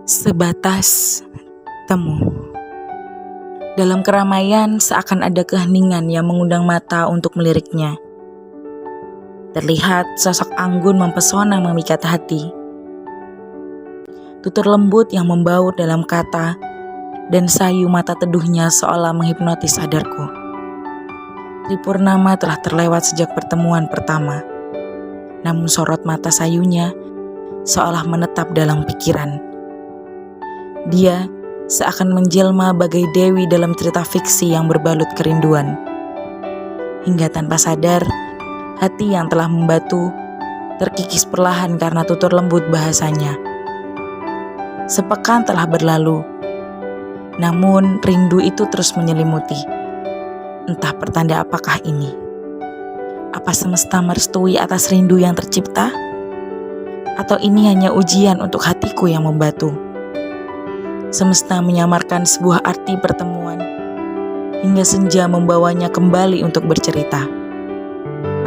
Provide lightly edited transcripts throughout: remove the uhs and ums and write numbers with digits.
Sebatas temu. Dalam keramaian seakan ada keheningan yang mengundang mata untuk meliriknya. Terlihat sosok anggun mempesona memikat hati. Tutur lembut yang membaur dalam kata dan sayu mata teduhnya seolah menghipnotis sadarku. Tripurnama telah terlewat sejak pertemuan pertama. Namun sorot mata sayunya seolah menetap dalam pikiran. Dia seakan menjelma bagai dewi dalam cerita fiksi yang berbalut kerinduan. Hingga tanpa sadar, hati yang telah membatu terkikis perlahan karena tutur lembut bahasanya. Sepekan telah berlalu, namun rindu itu terus menyelimuti. Entah pertanda apakah ini? Apa semesta merestui atas rindu yang tercipta? Atau ini hanya ujian untuk hatiku yang membatu? Semesta menyamarkan sebuah arti pertemuan, hingga senja membawanya kembali untuk bercerita.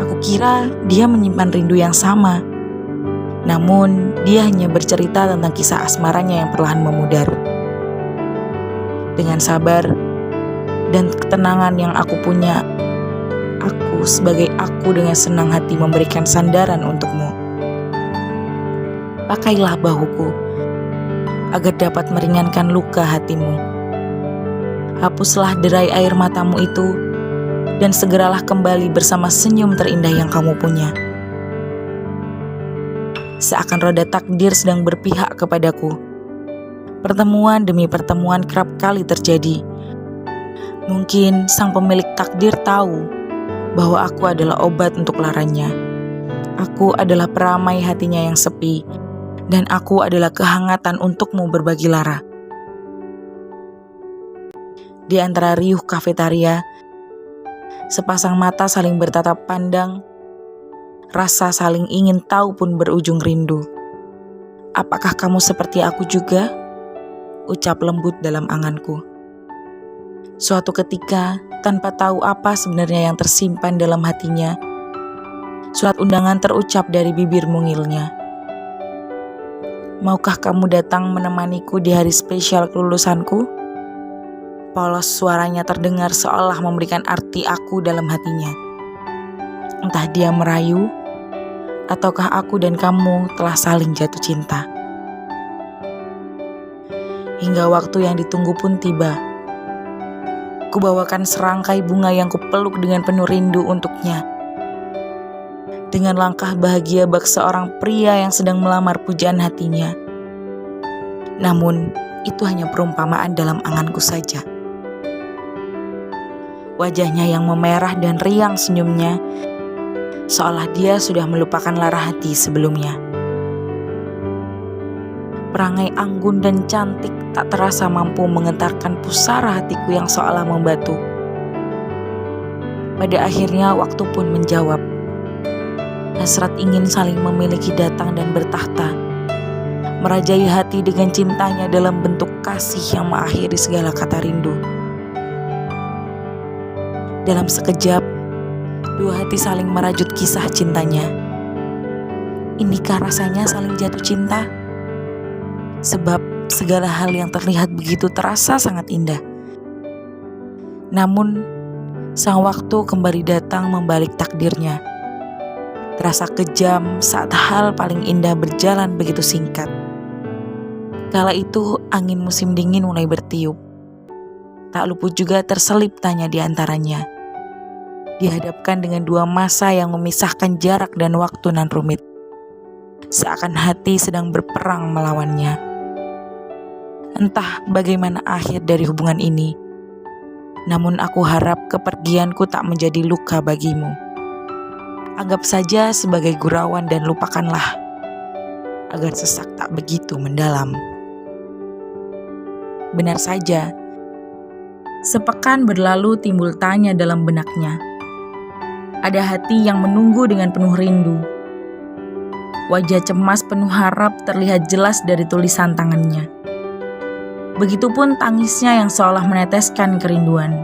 Aku kira dia menyimpan rindu yang sama, namun dia hanya bercerita tentang kisah asmaranya yang perlahan memudar. Dengan sabar dan ketenangan yang aku punya, aku sebagai aku dengan senang hati memberikan sandaran untukmu. Pakailah bahuku agar dapat meringankan luka hatimu. Hapuslah derai air matamu itu dan segeralah kembali bersama senyum terindah yang kamu punya. Seakan roda takdir sedang berpihak kepadaku. Pertemuan demi pertemuan kerap kali terjadi. Mungkin sang pemilik takdir tahu bahwa aku adalah obat untuk laranya. Aku adalah peramai hatinya yang sepi, dan aku adalah kehangatan untukmu berbagi lara. Di antara riuh kafetaria, sepasang mata saling bertatap pandang, rasa saling ingin tahu pun berujung rindu. Apakah kamu seperti aku juga? Ucap lembut dalam anganku. Suatu ketika, tanpa tahu apa sebenarnya yang tersimpan dalam hatinya, surat undangan terucap dari bibir mungilnya. Maukah kamu datang menemaniku di hari spesial kelulusanku? Polos suaranya terdengar seolah memberikan arti aku dalam hatinya. Entah dia merayu, ataukah aku dan kamu telah saling jatuh cinta. Hingga waktu yang ditunggu pun tiba. Kubawakan serangkai bunga yang kupeluk dengan penuh rindu untuknya. Dengan langkah bahagia bak seorang pria yang sedang melamar pujaan hatinya. Namun, itu hanya perumpamaan dalam anganku saja. Wajahnya yang memerah dan riang senyumnya, seolah dia sudah melupakan lara hati sebelumnya. Perangai anggun dan cantik tak terasa mampu menggentarkan pusara hatiku yang seolah membatu. Pada akhirnya waktu pun menjawab. Hasrat ingin saling memiliki datang dan bertahta, merajai hati dengan cintanya dalam bentuk kasih yang mengakhiri segala kata rindu. Dalam sekejap, dua hati saling merajut kisah cintanya. Inikah rasanya saling jatuh cinta? Sebab segala hal yang terlihat begitu terasa sangat indah. Namun, sang waktu kembali datang membalik takdirnya. Terasa kejam saat hal paling indah berjalan begitu singkat. Kala itu angin musim dingin mulai bertiup. Tak luput juga terselip tanya di antaranya. Dihadapkan dengan dua masa yang memisahkan jarak dan waktu nan rumit. Seakan hati sedang berperang melawannya. Entah bagaimana akhir dari hubungan ini. Namun aku harap kepergianku tak menjadi luka bagimu. Anggap saja sebagai gurauan dan lupakanlah, agar sesak tak begitu mendalam. Benar saja, sepekan berlalu timbul tanya dalam benaknya. Ada hati yang menunggu dengan penuh rindu. Wajah cemas penuh harap terlihat jelas dari tulisan tangannya. Begitupun tangisnya yang seolah meneteskan kerinduan.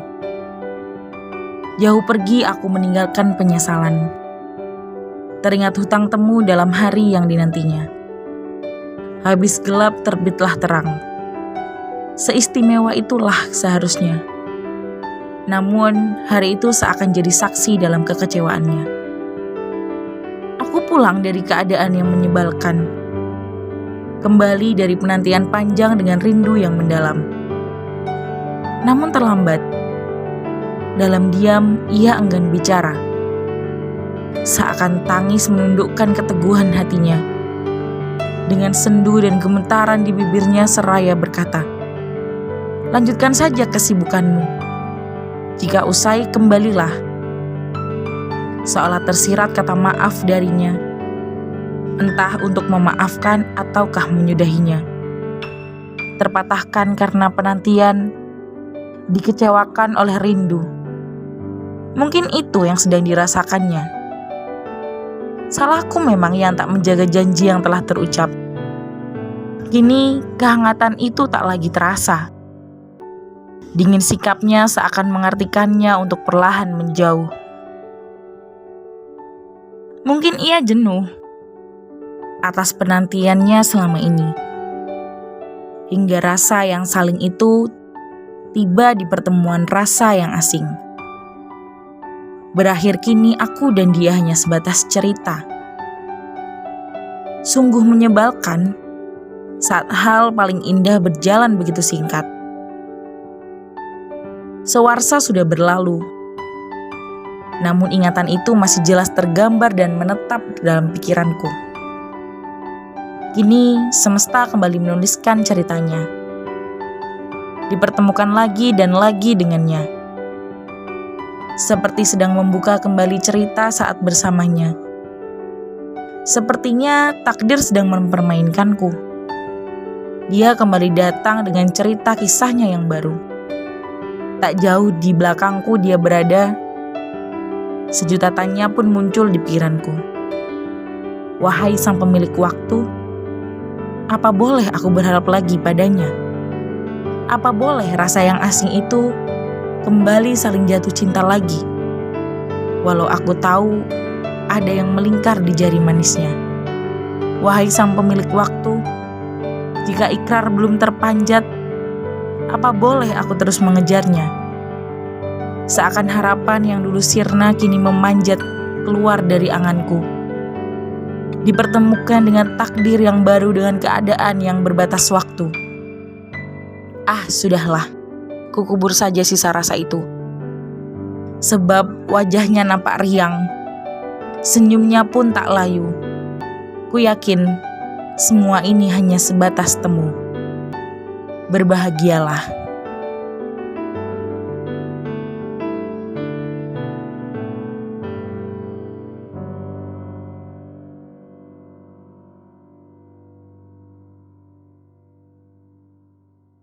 Jauh pergi aku meninggalkan penyesalan. Teringat hutang temu dalam hari yang dinantinya. Habis gelap terbitlah terang. Seistimewa itulah seharusnya. Namun hari itu seakan jadi saksi dalam kekecewaannya. Aku pulang dari keadaan yang menyebalkan. Kembali dari penantian panjang dengan rindu yang mendalam. Namun terlambat. Dalam diam ia enggan bicara. Seakan tangis menundukkan keteguhan hatinya. Dengan sendu dan gemetaran di bibirnya seraya berkata, "Lanjutkan saja kesibukanmu. Jika usai, kembalilah." Seolah tersirat kata maaf darinya, entah untuk memaafkan ataukah menyudahinya. Terpatahkan karena penantian, dikecewakan oleh rindu. Mungkin itu yang sedang dirasakannya. Salahku memang yang tak menjaga janji yang telah terucap. Kini kehangatan itu tak lagi terasa. Dingin sikapnya seakan mengartikannya untuk perlahan menjauh. Mungkin ia jenuh atas penantiannya selama ini. Hingga rasa yang saling itu tiba di pertemuan rasa yang asing. Berakhir kini aku dan dia hanya sebatas cerita. Sungguh menyebalkan saat hal paling indah berjalan begitu singkat. Sewarsa sudah berlalu, namun ingatan itu masih jelas tergambar dan menetap dalam pikiranku. Kini semesta kembali menuliskan ceritanya. Dipertemukan lagi dan lagi dengannya. Seperti sedang membuka kembali cerita saat bersamanya. Sepertinya takdir sedang mempermainkanku. Dia kembali datang dengan cerita kisahnya yang baru. Tak jauh di belakangku dia berada. Sejuta tanya pun muncul di pikiranku. Wahai sang pemilik waktu, apa boleh aku berharap lagi padanya? Apa boleh rasa yang asing itu kembali saling jatuh cinta lagi? Walau aku tahu ada yang melingkar di jari manisnya. Wahai sang pemilik waktu, jika ikrar belum terpanjat, apa boleh aku terus mengejarnya? Seakan harapan yang dulu sirna kini memanjat keluar dari anganku. Dipertemukan dengan takdir yang baru dengan keadaan yang berbatas waktu. Ah, sudahlah, kukubur saja sisa rasa itu. Sebab wajahnya nampak riang, senyumnya pun tak layu. Ku yakin semua ini hanya sebatas temu. Berbahagialah.